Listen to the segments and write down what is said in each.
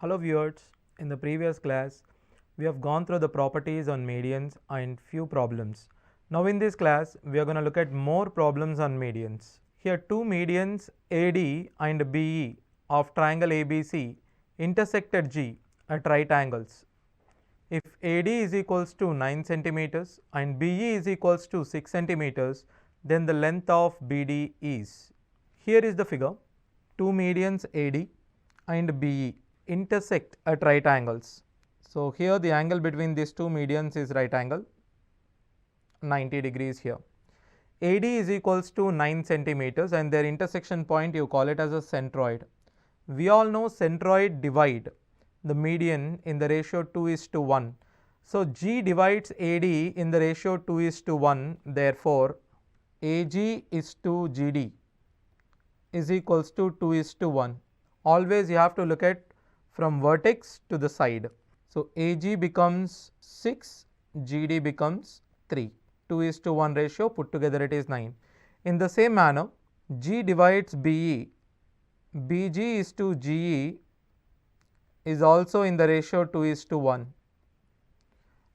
Hello viewers, in the previous class we have gone through the properties on medians and few problems. Now in this class we are going to look at more problems on medians. Here two medians AD and BE of triangle ABC intersect at G at right angles. If AD is equals to 9 centimeters and BE is equals to 6 centimeters, then the length of BD is. Here is the figure. Two medians AD and BE intersect at right angles. So here the angle between these two medians is right angle, 90 degrees here. AD is equals to 9 centimeters and their intersection point you call it as a centroid. We all know centroid divide the median in the ratio 2:1. So G divides AD in the ratio 2:1. Therefore, AG is to GD is equals to 2:1. Always you have to look at from vertex to the side. So AG becomes 6, GD becomes 3. 2:1 ratio, put together it is 9. In the same manner, G divides BE. BG is to GE is also in the ratio 2:1.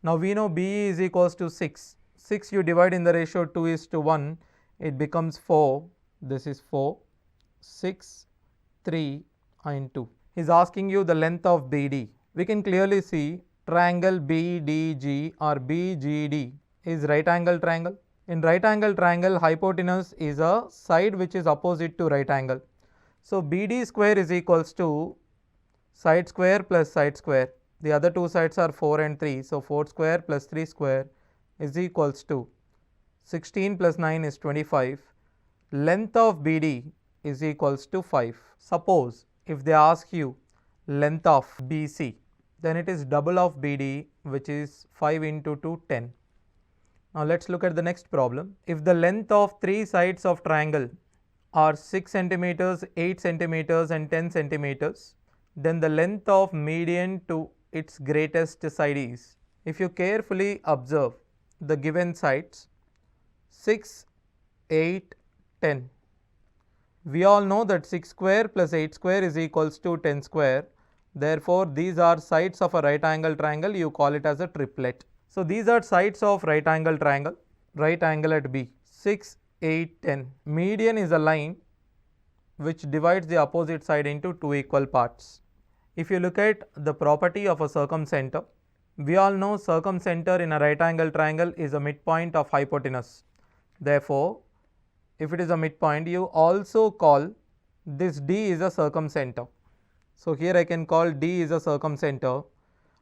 Now we know BE is equals to 6. 6 you divide in the ratio 2:1, it becomes 4. This is 4, 6, 3 and 2. He is asking you the length of BD. We can clearly see triangle BDG or BGD is right angle triangle. In right angle triangle, hypotenuse is a side which is opposite to right angle. So BD square is equals to side square plus side square. The other two sides are 4 and 3. So 4 square plus 3 square is equals to 16 plus 9 is 25. Length of BD is equals to 5. Suppose if they ask you length of BC, then it is double of BD, which is 5 into 2, 10. Now let's look at the next problem. If the length of three sides of triangle are 6 centimeters, 8 centimeters and 10 centimeters, then the length of median to its greatest side is. If you carefully observe the given sides 6, 8, 10. We all know that 6 square plus 8 square is equals to 10 square. Therefore, these are sides of a right angle triangle. You call it as a triplet. So these are sides of right angle triangle. Right angle at B. 6, 8, 10. Median is a line which divides the opposite side into two equal parts. If you look at the property of a circumcenter, we all know circumcenter in a right angle triangle is a midpoint of hypotenuse. Therefore, if it is a midpoint, you also call this D is a circumcenter. So here I can call D is a circumcenter.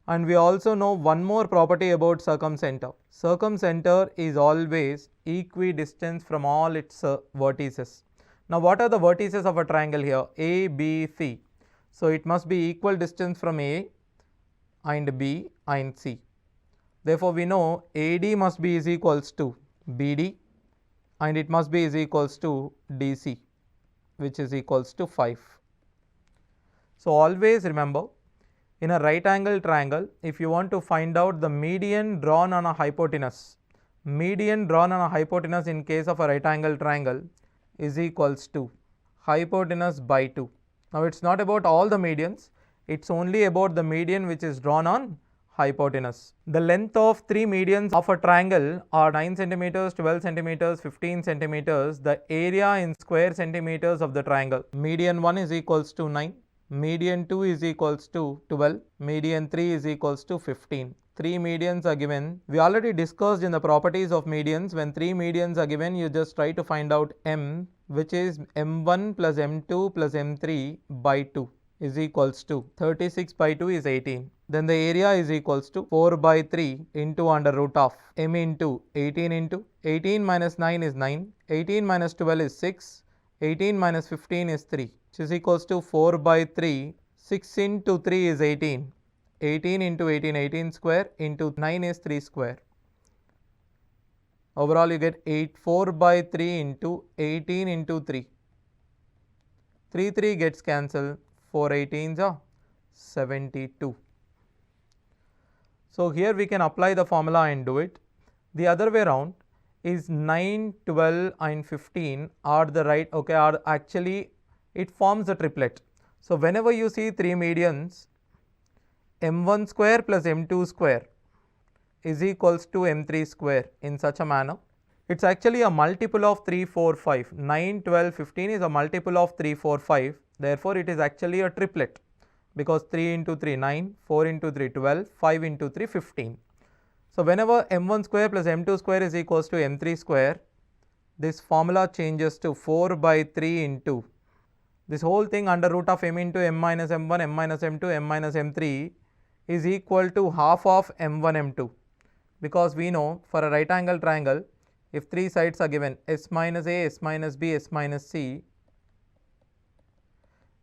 And we also know one more property about circumcenter. Circumcenter is always equidistant from all its vertices. Now what are the vertices of a triangle here? A, B, C. So it must be equal distance from A and B and C. Therefore we know AD must be is equals to BD and it must be is equals to DC, which is equals to 5. So always remember, in a right angle triangle, if you want to find out the median drawn on a hypotenuse, median drawn on a hypotenuse in case of a right angle triangle is equals to hypotenuse by 2. Now it's not about all the medians, it's only about the median which is drawn on hypotenuse. The length of three medians of a triangle are 9 centimeters, 12 centimeters, 15 centimeters. The area in square centimeters of the triangle. Median 1 is equals to 9. Median 2 is equals to 12. Median 3 is equals to 15. Three medians are given. We already discussed in the properties of medians. When three medians are given, you just try to find out M, which is M1 plus M2 plus M3 by 2 is equals to 36 by 2 is 18. Then the area is equals to 4 by 3 into under root of M into 18 into 18 minus 9 is 9. 18 minus 12 is 6. 18 minus 15 is 3, which is equals to 4 by 3. 6 into 3 is 18. 18 into 18, 18 square into 9 is 3 square. Overall you get 4 by 3 into 18 into 3. 3 gets cancelled. 4 18s are 72. So here we can apply the formula and do it. The other way around is 9, 12 and 15 are the right, okay, are actually it forms a triplet. So whenever you see three medians, m1 square plus m2 square is equals to m3 square in such a manner. It's actually a multiple of 3, 4, 5. 9, 12, 15 is a multiple of 3, 4, 5. Therefore, it is actually a triplet because 3 into 3, 9, 4 into 3, 12, 5 into 3, 15. So, whenever m1 square plus m2 square is equals to m3 square, this formula changes to 4 by 3 into this whole thing under root of m into m minus m1, m minus m2, m minus m3 is equal to half of m1, m2, because we know for a right angle triangle, if three sides are given s minus a, s minus b, s minus c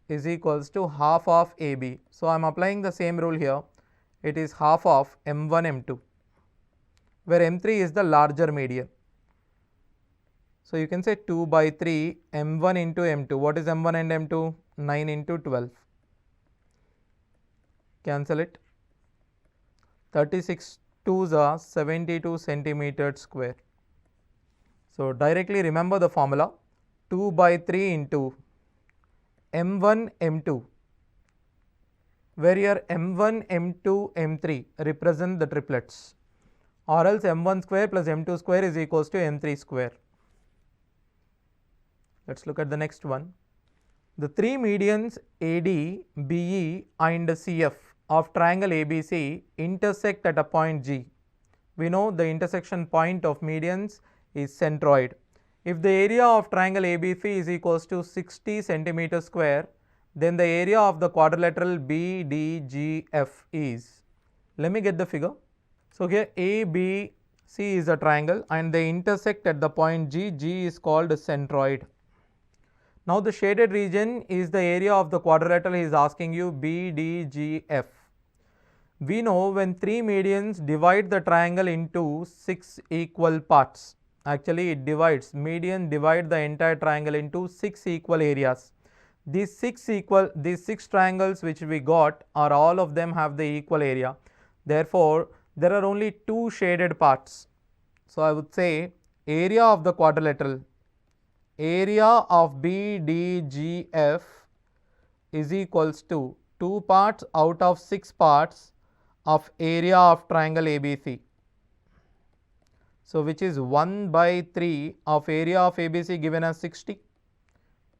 is equals to half of ab. So, I am applying the same rule here. It is half of m1, m2, where m3 is the larger median. So, you can say 2 by 3 m1 into m2. What is m1 and m2? 9 into 12. Cancel it. 36 2s are 72 centimeters square. So, directly remember the formula 2 by 3 into m1 m2, where here m1 m2 m3 represent the triplets, or else m1 square plus m2 square is equals to m3 square. Let us look at the next one. The three medians AD, BE and CF of triangle ABC intersect at a point G. We know the intersection point of medians is centroid. If the area of triangle ABC is equals to 60 centimeters square, then the area of the quadrilateral BDGF is, let me get the figure. So, here ABC is a triangle and they intersect at the point G. G is called centroid. Now, the shaded region is the area of the quadrilateral he is asking you BDGF. We know when three medians divide the triangle into 6 equal parts. Actually, it divides, median divide the entire triangle into 6 equal areas. These six triangles which we got are all of them have the equal area. Therefore, there are only two shaded parts. So, I would say area of the quadrilateral, area of BDGF is equals to 2 parts out of 6 parts of area of triangle ABC. So, which is 1 by 3 of area of ABC given as 60,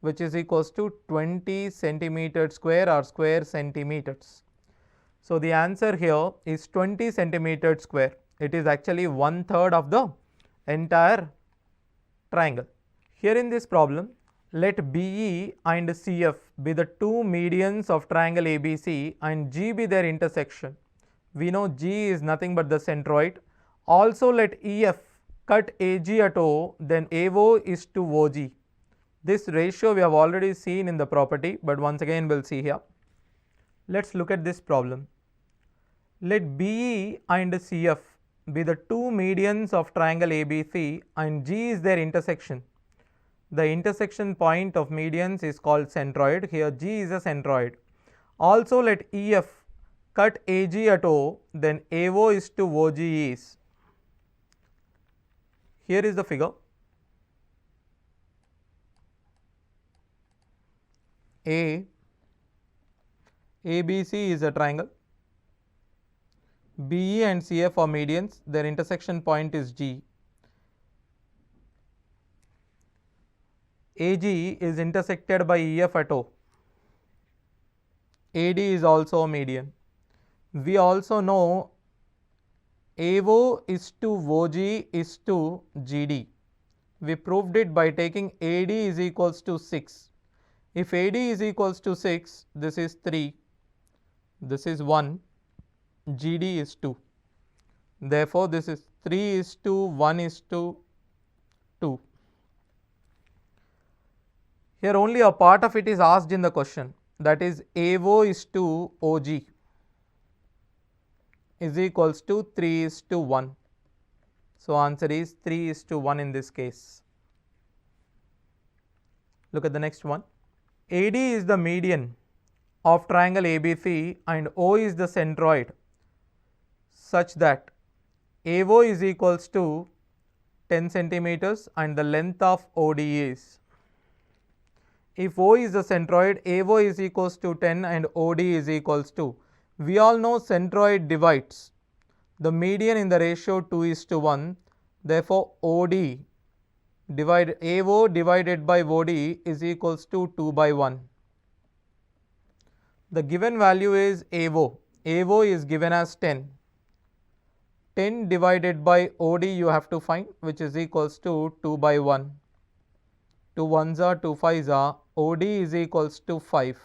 which is equals to 20 centimeters square or square centimeters. So, the answer here is 20 centimeters square. It is actually 1/3 of the entire triangle. Here in this problem, let BE and CF be the two medians of triangle ABC and G be their intersection. We know G is nothing but the centroid. Also, let EF cut AG at O, then AO is to OG. This ratio we have already seen in the property, but once again we will see here. Let us look at this problem. Let BE and CF be the two medians of triangle ABC and G is their intersection. The intersection point of medians is called centroid. Here G is a centroid. Also, let EF cut AG at O, then AO is to OG is. Here is the figure. ABC is a triangle. BE and CF are medians. Their intersection point is G. AG is intersected by EF at O. AD is also a median. We also know AO is to OG is to GD. We proved it by taking AD is equals to 6. If AD is equals to 6, this is 3, this is 1, GD is 2. Therefore, this is 3 is to 1 is to 2. Here only a part of it is asked in the question, that is AO is to OG is equals to 3 is to 1. So, answer is 3 is to 1 in this case. Look at the next one. AD is the median of triangle ABC and O is the centroid such that AO is equals to 10 centimeters and the length of OD is. If O is the centroid, AO is equals to 10 and OD is equals to. We all know centroid divides the median in the ratio 2:1. Therefore, AO divided by OD is equals to 2/1. The given value is AO. AO is given as 10. 10 divided by OD you have to find, which is equals to 2/1. 2 1s are 2 5s are. OD is equals to 5.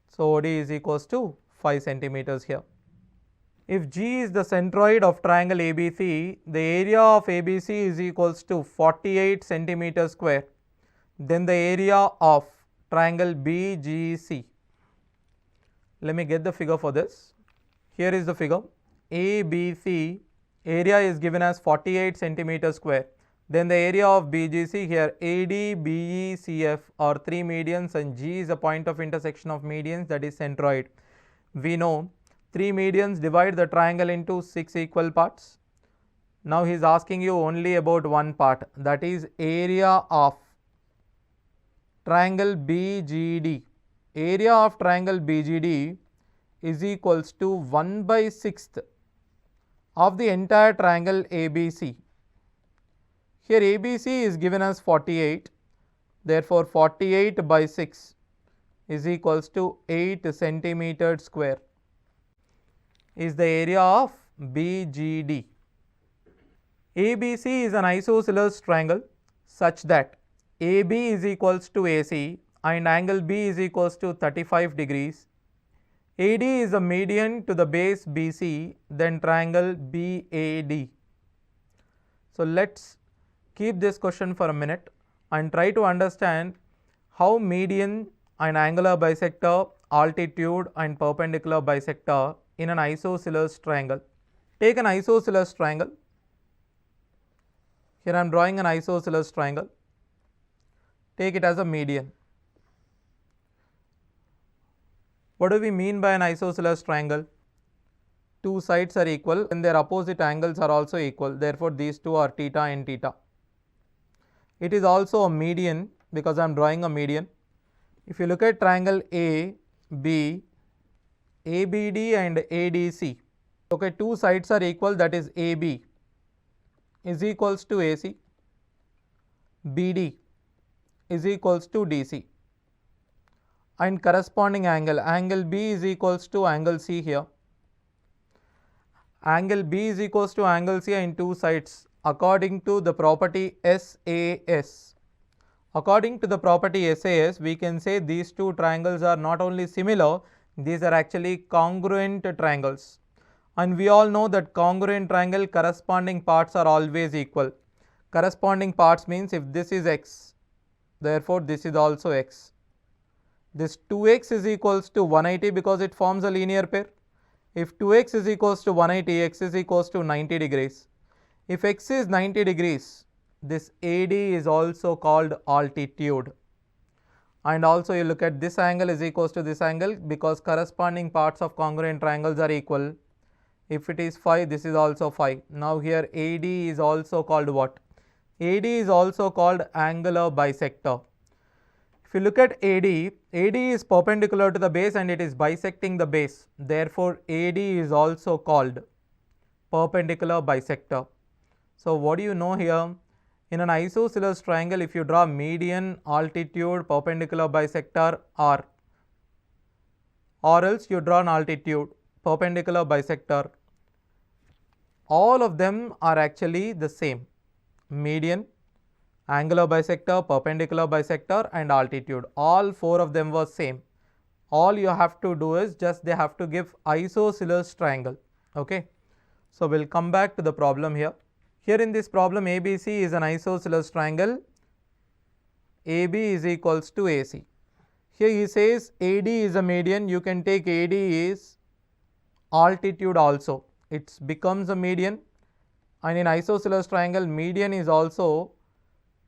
So OD is equals to 5 centimeters here. If G is the centroid of triangle ABC, the area of ABC is equals to 48 centimeters square. Then the area of triangle BGC. Let me get the figure for this. Here is the figure. ABC area is given as 48 centimeters square. Then the area of BGC here, AD, BE, CF are three medians and G is a point of intersection of medians, that is centroid. We know three medians divide the triangle into 6 equal parts. Now he is asking you only about one part, that is area of triangle BGD. Area of triangle BGD is equals to 1/6 of the entire triangle ABC. Here ABC is given as 48, therefore 48/6 is equals to 8 centimeters square is the area of BGD. ABC is an isosceles triangle such that AB is equals to AC and angle B is equals to 35 degrees. AD is a median to the base BC, then triangle BAD. So let's keep this question for a minute and try to understand how median and angular bisector, altitude and perpendicular bisector in an isosceles triangle. Take an isosceles triangle. Here I am drawing an isosceles triangle. Take it as a median. What do we mean by an isosceles triangle? Two sides are equal and their opposite angles are also equal. Therefore, these two are theta and theta. It is also a median because I am drawing a median. If you look at triangle AB, ABD and ADC. Okay, two sides are equal, that is AB is equals to AC, BD is equals to DC, and corresponding angle B is equals to angle C here. Angle B is equals to angle C in two sides according to the property SAS. According to the property SAS, we can say these two triangles are not only similar, these are actually congruent triangles. And we all know that congruent triangle corresponding parts are always equal. Corresponding parts means if this is x, therefore this is also x. This 2x is equals to 180 because it forms a linear pair. If 2x is equals to 180, x is equals to 90 degrees. If x is 90 degrees, this AD is also called altitude. And also you look at this angle is equals to this angle because corresponding parts of congruent triangles are equal. If it is phi, this is also phi. Now here AD is also called what? AD is also called angular bisector. If you look at AD is perpendicular to the base and it is bisecting the base. Therefore, AD is also called perpendicular bisector. So what do you know here? In an isosceles triangle, if you draw median, altitude, perpendicular bisector or else you draw an altitude, perpendicular bisector, all of them are actually the same. Median, angular bisector, perpendicular bisector and altitude. All four of them were same. All you have to do is just they have to give isosceles triangle. Okay. So we'll come back to the problem here. Here in this problem, ABC is an isosceles triangle. AB is equals to AC. Here he says AD is a median. You can take AD is altitude also. It becomes a median. And in isosceles triangle, median is also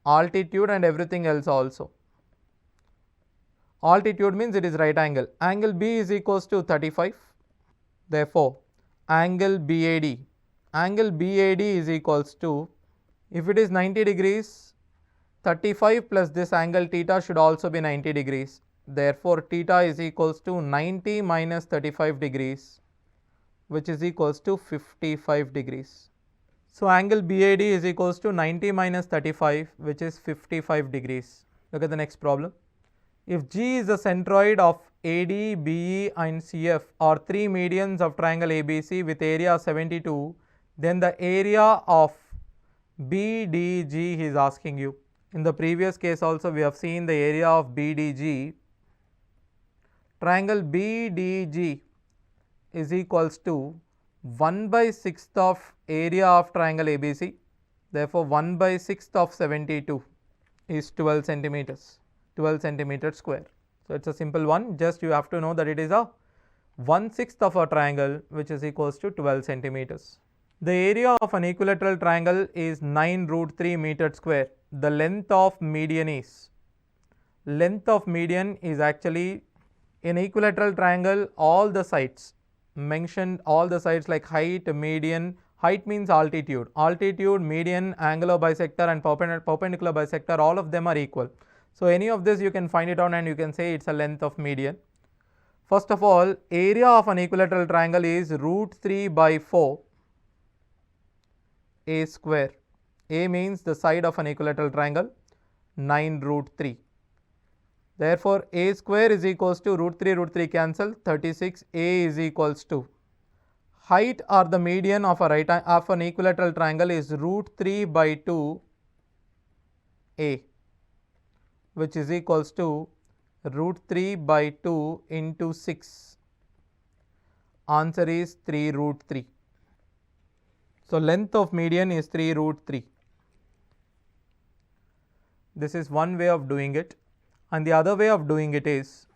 altitude and everything else also. Altitude means it is right angle. Angle B is equals to 35. Therefore, angle BAD. Angle BAD is equals to, if it is 90 degrees, 35 plus this angle theta should also be 90 degrees. Therefore, theta is equals to 90 minus 35 degrees, which is equals to 55 degrees. So, angle BAD is equals to 90 minus 35, which is 55 degrees. Look at the next problem. If G is the centroid of AD, BE and CF are three medians of triangle ABC with area 72, then the area of BDG he is asking you. In the previous case also we have seen the area of BDG. Triangle BDG is equals to 1/6 of area of triangle ABC. Therefore, 1/6 of 72 is 12 centimeters, 12 centimeters square. So, it is a simple one, just you have to know that it is a 1/6 of a triangle which is equals to 12 centimeters. The area of an equilateral triangle is 9√3 meters square. The length of median is actually in equilateral triangle all the sides mentioned, all the sides like height, median. Height means altitude, median, angular bisector and perpendicular bisector, all of them are equal. So, any of this you can find it out and you can say it is a length of median. First of all, area of an equilateral triangle is √3/4 A square. A means the side of an equilateral triangle, 9√3. Therefore, A square is equals to √3 cancel, 36. A is equals to height or the median of an equilateral triangle is √3/2 A, which is equals to √3/2 into 6. Answer is 3√3. So, length of median is 3√3. This is one way of doing it, and the other way of doing it is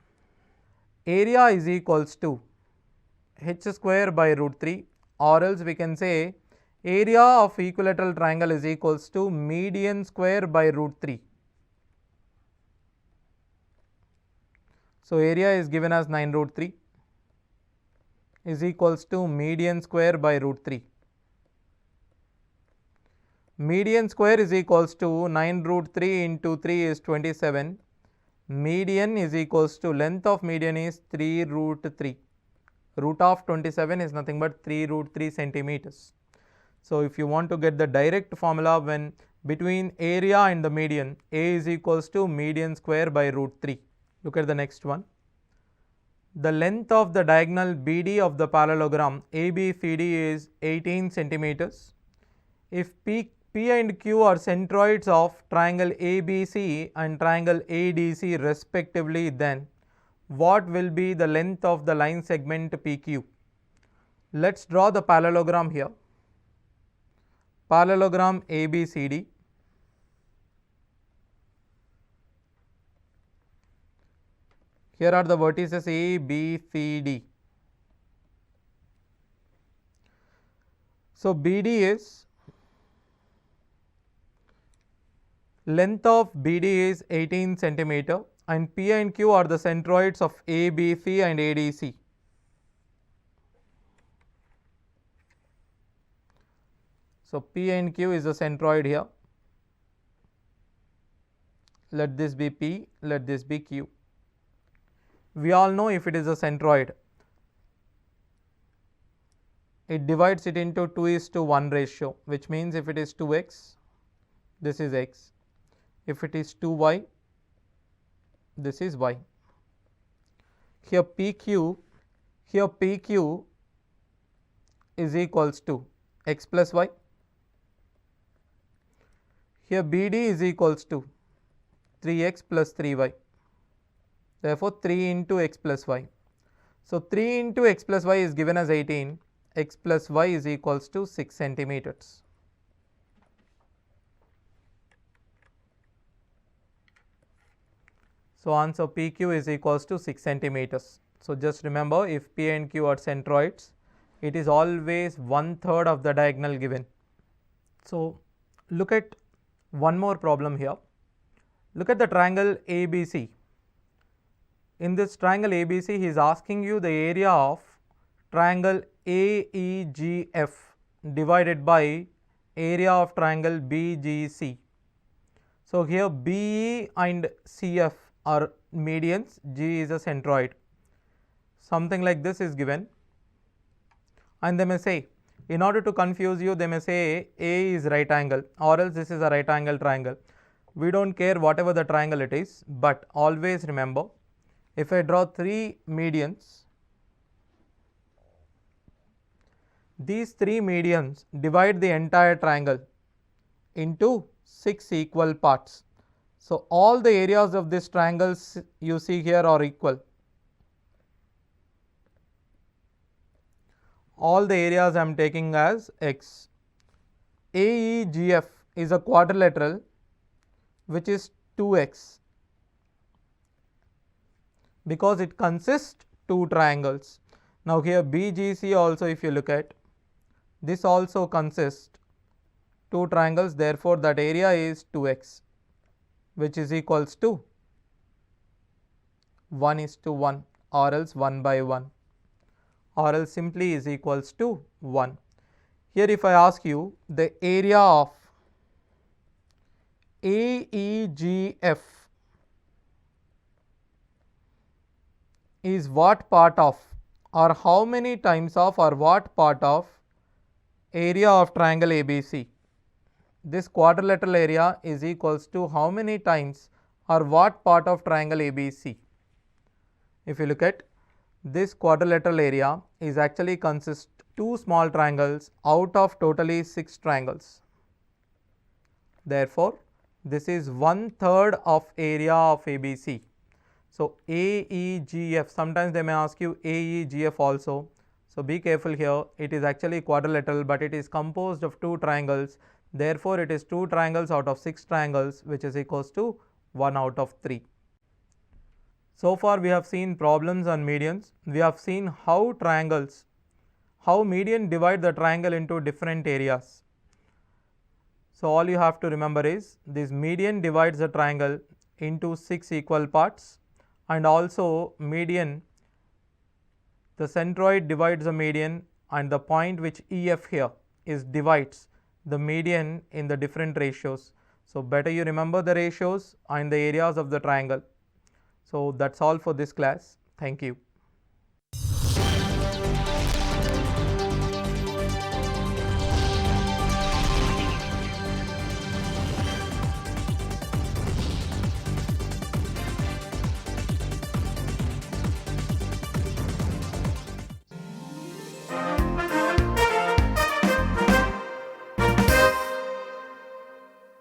area is equals to h square by √3, or else we can say area of equilateral triangle is equals to median square by √3. So, area is given as 9√3 is equals to median square by √3. Median square is equals to 9√3 into 3 is 27. Median is equals to length of median is 3√3. Root of 27 is nothing but 3√3 centimeters. So, if you want to get the direct formula when between area and the median, A is equals to median square by √3. Look at the next one. The length of the diagonal BD of the parallelogram ABCD is 18 centimeters. If P and Q are centroids of triangle ABC and triangle ADC respectively, then what will be the length of the line segment PQ? Let us draw the parallelogram here. Parallelogram ABCD. Here are the vertices A, B, C, D. So, BD is length of BD is 18 centimeter and P and Q are the centroids of ABC and ADC. So, P and Q is the centroid here. Let this be P, let this be Q. We all know if it is a centroid, it divides it into 2:1 ratio, which means if it is 2x, this is x. If it is 2y, this is y. Here PQ is equals to x plus y. Here BD is equals to 3x plus 3y. Therefore, 3 into x plus y. So, 3 into x plus y is given as 18, x plus y is equals to 6 centimeters. So, answer PQ is equals to 6 centimeters. So, just remember, if P and Q are centroids, it is always 1/3 of the diagonal given. So, look at one more problem here. Look at the triangle ABC. In this triangle ABC, he is asking you the area of triangle AEGF divided by area of triangle BGC. So, here BE and CF are medians, G is a centroid. Something like this is given, and they may say, in order to confuse you, they may say A is right angle, or else this is a right angle triangle. We don't care whatever the triangle it is, but always remember, if I draw three medians, these three medians divide the entire triangle into 6 equal parts. So all the areas of this triangle you see here are equal. All the areas I am taking as x. AEGF is a quadrilateral which is 2x because it consists two triangles. Now here BGC also, if you look at, this also consists two triangles, therefore that area is 2x, which is equals to 1:1 or else 1/1, or else simply is equals to 1. Here if I ask you the area of AEGF is what part of, or how many times of, or what part of area of triangle ABC? This quadrilateral area is equals to how many times or what part of triangle ABC? If you look at this quadrilateral area is actually consists two small triangles out of totally 6 triangles. Therefore, this is 1/3 of area of ABC. So AEGF, sometimes they may ask you AEGF also. So be careful here, it is actually quadrilateral, but it is composed of two triangles. Therefore, it is 2 triangles out of 6 triangles, which is equals to 1 out of 3. So far we have seen problems on medians. We have seen how median divide the triangle into different areas. So all you have to remember is this median divides the triangle into 6 equal parts, and also median, the centroid divides the median, and the point which EF here is divides the median in the different ratios. So better you remember the ratios and the areas of the triangle. So that's all for this class. Thank you.